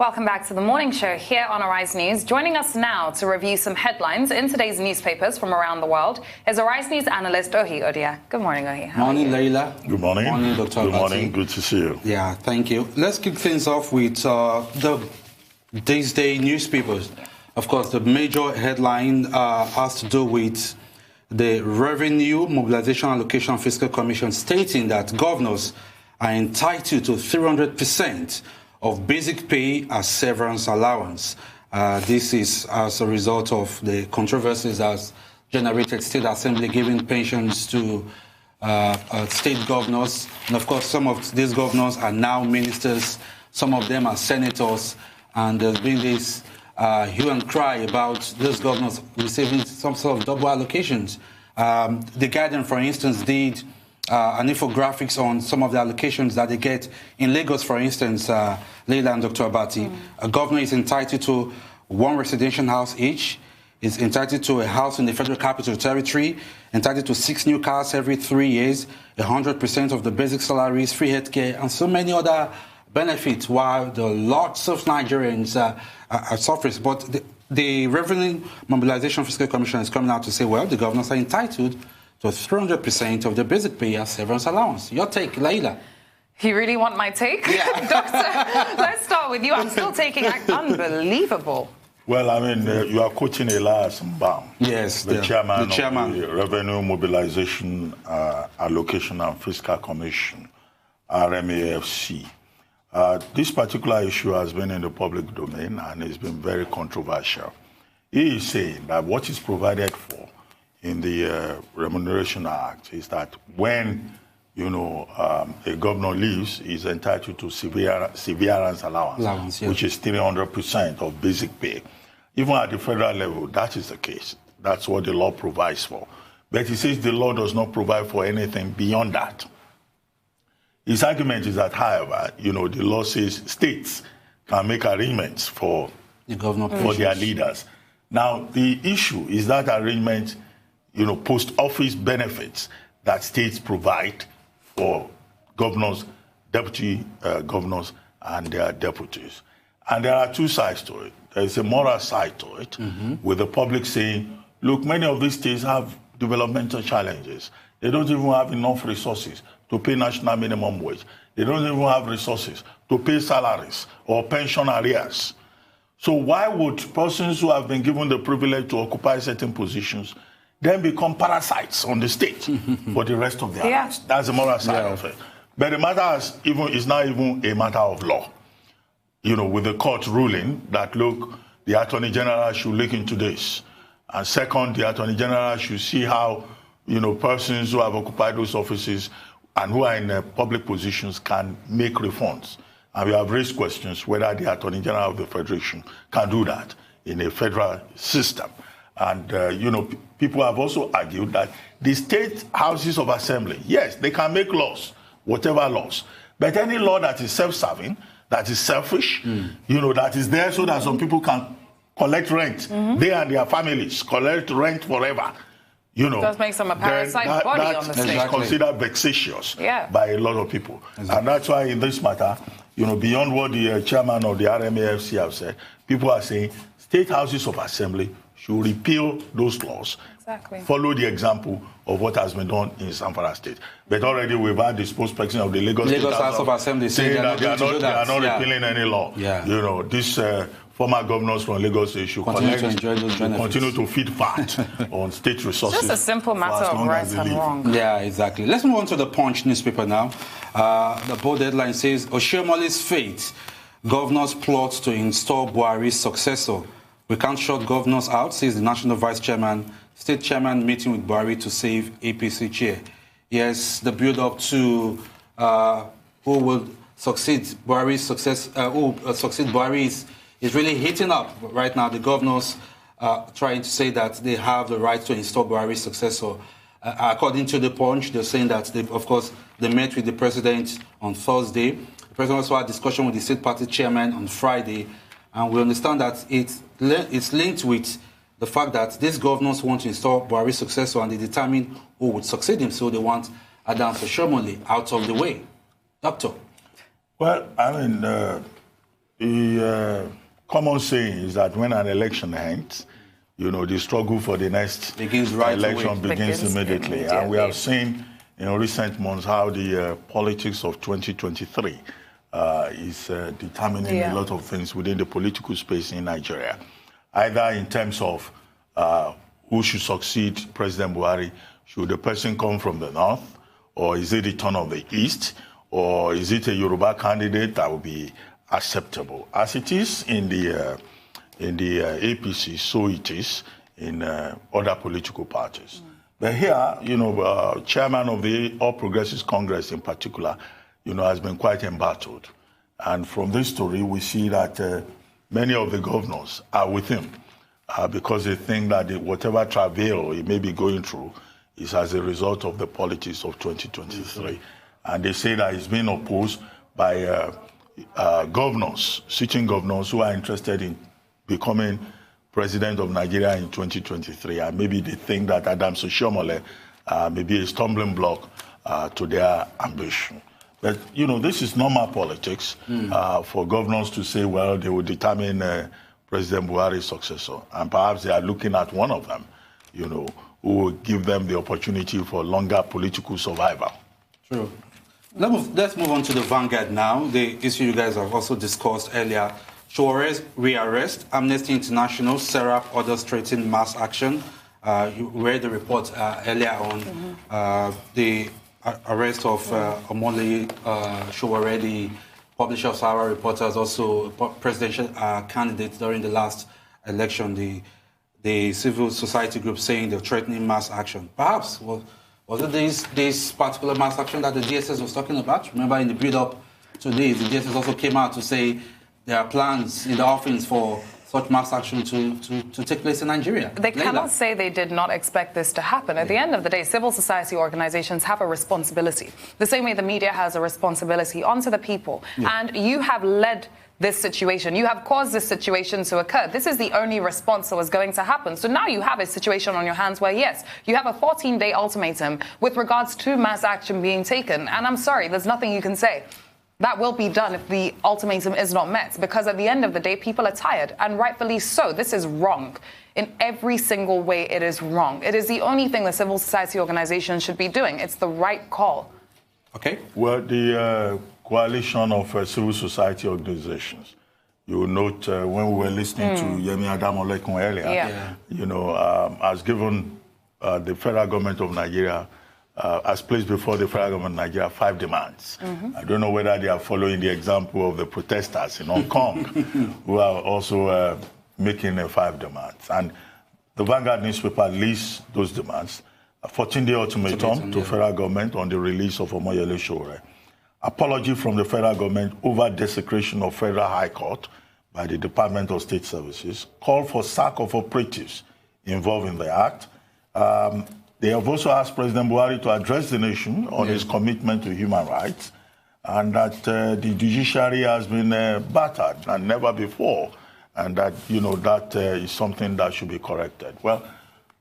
Welcome back to the morning show here on Arise News. Joining us now to review some headlines in today's newspapers from around the world is Arise News analyst Ohi Odiai. Good morning, Ohi. Morning, Leila. Good morning. Morning, Dr. Good morning. Good to see you. Yeah, thank you. Let's kick things off with these day newspapers. Of course, the major headline has to do with the Revenue Mobilization Allocation Fiscal Commission stating that governors are entitled to 300% of basic pay as severance allowance. This is as a result of the controversies as generated State Assembly giving pensions to state governors. And of course, some of these governors are now ministers, some of them are senators, and there's been this hue and cry about those governors receiving some sort of double allocations. The Guardian, for instance, did an infographics on some of the allocations that they get in Lagos, for instance, Leila and Dr. Abati. A governor is entitled to one residential house each, is entitled to a house in the Federal Capital Territory, entitled to 6 new cars every 3 years, 100% of the basic salaries, free healthcare, and so many other benefits, while the lots of Nigerians are suffering. But the Revenue Mobilization Fiscal Commission is coming out to say, well, the governors are entitled to 300% of the basic pay as severance allowance. Your take, Leila. You really want my take? Yeah. Doctor, let's start with you. I'm still taking unbelievable. Well, I mean, you are quoting Elias Mbam. Yes, the chairman of the Revenue Mobilization Allocation and Fiscal Commission, RMAFC. This particular issue has been in the public domain and it's been very controversial. He is saying that what is provided for in the Remuneration Act is that when, a governor leaves, he's entitled to severance allowance, yes, which is 300% of basic pay. Even at the federal level, that is the case. That's what the law provides for. But he says the law does not provide for anything beyond that. His argument is that, however, the law says states can make arrangements for the governor for their leaders. Now, the issue is that arrangement, post office benefits that states provide for governors, deputy governors, and their deputies. And there are two sides to it. There's a moral side to it, with the public saying, look, many of these states have developmental challenges. They don't even have enough resources to pay national minimum wage. They don't even have resources to pay salaries or pension arrears. So why would persons who have been given the privilege to occupy certain positions then become parasites on the state for the rest of their lives? That's the moral side of it. But the matter is not even a matter of law. With the court ruling that, look, the Attorney General should look into this. And second, the Attorney General should see how, persons who have occupied those offices and who are in public positions can make refunds. And we have raised questions whether the Attorney General of the Federation can do that in a federal system. And, people have also argued that the state houses of assembly, yes, they can make laws, whatever laws. But any law that is self-serving, that is selfish, that is there so that some people can collect rent, they and their families collect rent forever, It does make them a parasite body on the state. That is considered vexatious by a lot of people. Exactly. And that's why in this matter, beyond what the chairman of the RMAFC have said, people are saying state houses of assembly should repeal those laws, follow the example of what has been done in Zamfara State. But already we've had the spokesperson of the Lagos State House of Assembly saying that they are not repealing any law. This former governors from Lagos State should continue to feed fat on state resources. It's just a simple matter of right and wrong. Yeah, exactly. Let's move on to the Punch newspaper now. The bold headline says, Oshiomholi's fate. Governors plot to install Buhari's successor. We can't shut governors out, says the National Vice Chairman, State Chairman meeting with Buhari to save APC chair. Yes, the build-up to who will succeed Buhari's success, succeed Buhari is really heating up right now. The governors trying to say that they have the right to install Buhari's successor. According to the Punch, they're saying that, they met with the president on Thursday. The president also had a discussion with the state party chairman on Friday. And we understand that it's linked with the fact that these governors want to install Buhari's successor and they determine who would succeed him. So they want Adams Oshiomholi out of the way. Doctor? Well, I mean, The common saying is that when an election ends, the struggle for the next election begins immediately. And we have seen in recent months how the politics of 2023 is determining a lot of things within the political space in Nigeria, either in terms of who should succeed President Buhari. Should the person come from the north, or is it the turn of the east, or is it a Yoruba candidate that will be acceptable? As it is in the APC, so it is in other political parties. But here, chairman of the All Progressives Congress in particular, has been quite embattled. And from this story, we see that many of the governors are with him because they think that whatever travail he may be going through is as a result of the politics of 2023. And they say that it's being opposed by governors, sitting governors who are interested in becoming president of Nigeria in 2023. And maybe they think that Adams Oshiomhole may be a stumbling block to their ambition. But, this is normal politics for governors to say, well, they will determine President Buhari's successor. And perhaps they are looking at one of them, who will give them the opportunity for longer political survival. True. Let's move on to the Vanguard now. The issue you guys have also discussed earlier. Show rearrest, Amnesty International, SERAP orders threaten mass action. You read the report earlier on the arrest of Omole Sowore, the publisher of Sahara Reporters, also presidential candidate during the last election. The civil society group saying they're threatening mass action. Perhaps was it this particular mass action that the DSS was talking about? Remember, in the build-up to this, the DSS also came out to say there are plans in the offings for such mass action to take place in Nigeria. They cannot say they did not expect this to happen. At the end of the day, civil society organizations have a responsibility. The same way the media has a responsibility onto the people. And you have led this situation. You have caused this situation to occur. This is the only response that was going to happen. So now you have a situation on your hands where, yes, you have a 14-day ultimatum with regards to mass action being taken. And I'm sorry, there's nothing you can say. That will be done if the ultimatum is not met, because at the end of the day, people are tired, and rightfully so. This is wrong. In every single way, it is wrong. It is the only thing the civil society organization should be doing. It's the right call. Okay. Well, the coalition of civil society organizations, you will note when we were listening to Yemi Adamolekun earlier, has given the federal government of Nigeria as placed before the federal government of Nigeria 5 demands. I don't know whether they are following the example of the protesters in Hong Kong, who are also making 5 demands. And the Vanguard newspaper lists those demands. A 14-day ultimatum to federal government on the release of Omoyele Sowore. Apology from the federal government over desecration of federal high court by the Department of State Services. Call for sack of operatives involved in the act. They have also asked President Buhari to address the nation on his commitment to human rights, and that the judiciary has been battered and never before, and that, that is something that should be corrected. Well,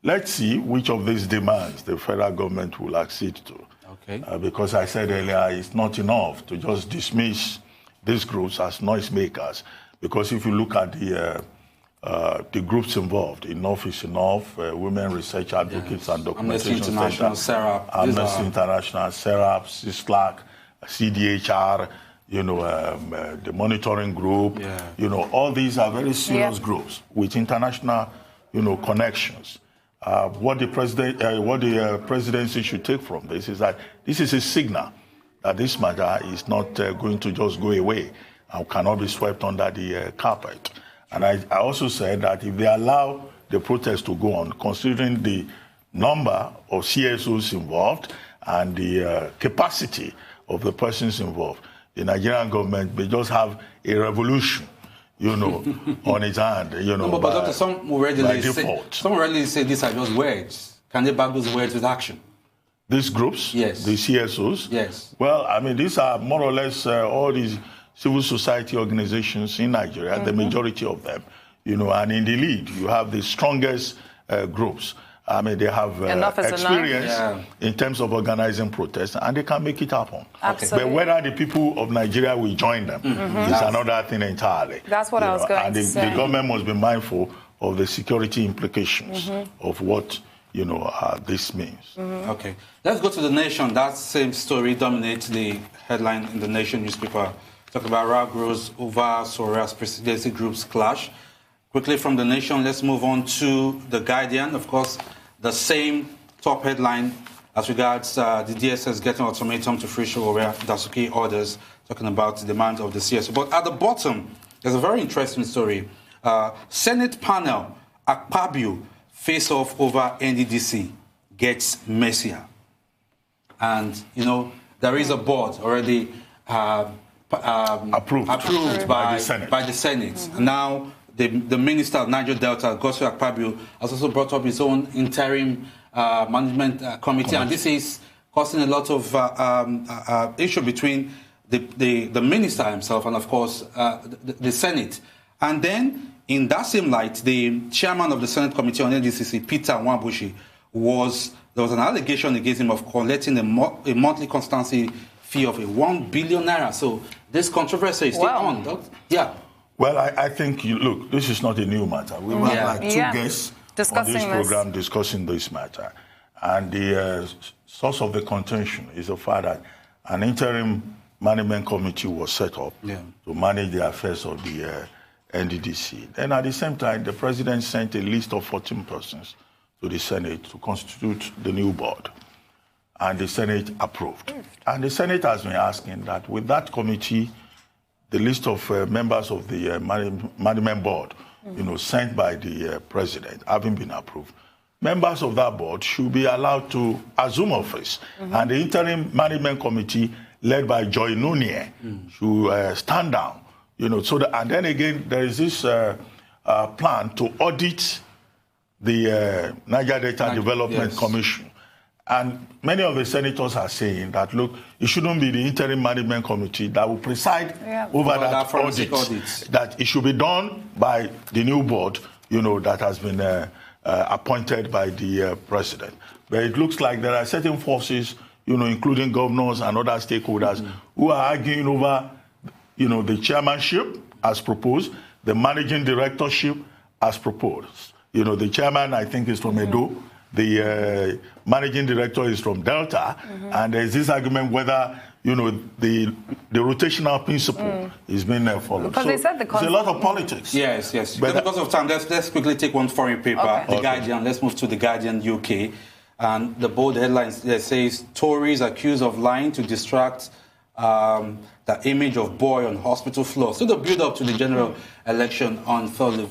let's see which of these demands the federal government will accede to. Okay. Because I said earlier, it's not enough to just dismiss these groups as noisemakers, because if you look at the groups involved, Enough is Enough, Women Research Advocates and Documentation Amnesty International, SERAP, Amnesty International, SERAP, CISLAC, CDHR, the monitoring group, all these are very serious groups with international, connections. What the presidency should take from this is that this is a signal that this matter is not going to just go away and cannot be swept under the carpet. And I also said that if they allow the protest to go on, considering the number of CSOs involved and the capacity of the persons involved, the Nigerian government may just have a revolution, on its hand, No, but Doctor, some already say these are just words. Can they back those words with action? These groups? Yes. The CSOs? Yes. Well, I mean, these are more or less all these civil society organizations in Nigeria, the majority of them, and in the lead, you have the strongest groups. I mean, they have experience in terms of organizing protests, and they can make it happen. Absolutely. But whether the people of Nigeria will join them is another thing entirely. That's what I was going to say. And the government must be mindful of the security implications of what this means. Okay, let's go to The Nation. That same story dominates the headline in The Nation newspaper. Talk about row grows over Sora's presidency groups clash. Quickly from The Nation, let's move on to The Guardian. Of course, the same top headline as regards the DSS getting ultimatum to free Ohi Odiai orders, talking about the demands of the CSO. But at the bottom, there's a very interesting story. Senate panel, Akpabio, face off over NDDC, gets messier. And, there is a board already approved by the Senate. Now, the Minister of Niger Delta, Godswill Akpabio, has also brought up his own interim management committee, and this is causing a lot of issue between the minister himself and, of course, the Senate. And then, in that same light, the chairman of the Senate Committee on NDDC, Peter Nwambushi, there was an allegation against him of collecting a monthly constancy fee of 1 billion naira. So this controversy is still on. Yeah. Well, I think, look, this is not a new matter. We had like 2 guests on this program discussing this matter. And the source of the contention is the fact that an interim management committee was set up to manage the affairs of the NDDC. Then at the same time, the president sent a list of 14 persons to the Senate to constitute the new board. And the Senate approved. And the Senate has been asking that with that committee, the list of members of the management board, sent by the president, having been approved, members of that board should be allowed to assume office. And the interim management committee, led by Joy Nunye, should stand down. So that, and then again, there is this plan to audit the Niger Delta Development Commission. And many of the senators are saying that, look, it shouldn't be the interim management committee that will preside over that audit, that it should be done by the new board, that has been appointed by the president. But it looks like there are certain forces, including governors and other stakeholders, who are arguing over, the chairmanship as proposed, the managing directorship as proposed. The chairman, I think, is from Edo. The managing director is from Delta, and there's this argument whether, the rotational principle is being followed. Because they said there's a lot of politics. Yes. But because of time, let's quickly take one foreign paper, The Guardian. Let's move to The Guardian UK. And the bold headlines that says, Tories accused of lying to distract the image of boy on hospital floor. So the build-up to the general election on Thursday.